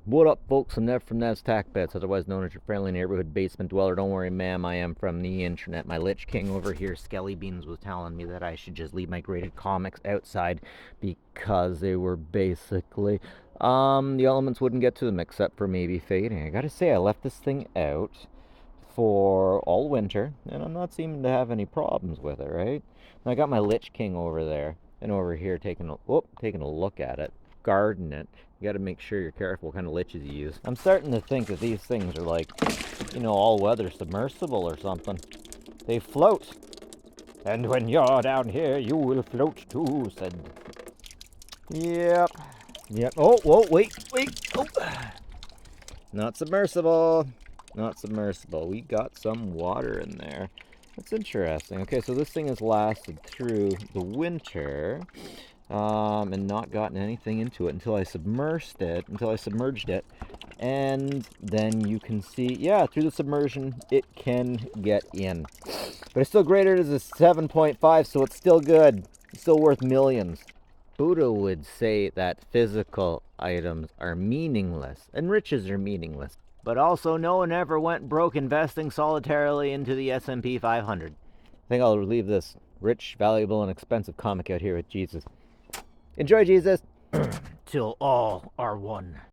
What up, folks? I'm Nev from Nev's Tack Bets, otherwise known as your friendly neighborhood basement dweller. Don't worry, ma'am, I am from the internet. My Lich King over here, Skelly Beans, was telling me that I should just leave my graded comics outside because they were basically, the elements wouldn't get to them except for maybe fading. I gotta say, I left this thing out for all winter, and I'm not seeming to have any problems with it, right? And I got my Lich King over there, and over here taking a look at it, guarding it. You gotta make sure you're careful what kind of liches you use. I'm starting to think that these things are like, all-weather submersible or something. They float. And when you're down here, you will float too, said. Yep. Yep. Oh, whoa, wait. Oh. Not submersible. Not submersible. We got some water in there. That's interesting. Okay, so this thing has lasted through the winter. And not gotten anything into it until I submerged it, and then you can see, yeah, through the submersion, it can get in. But it's still graded as a 7.5, so it's still good. It's still worth millions. Buddha would say that physical items are meaningless, and riches are meaningless. But also, no one ever went broke investing solitarily into the S&P 500. I think I'll leave this rich, valuable, and expensive comic out here with Jesus. Enjoy, Jesus. Till all are one.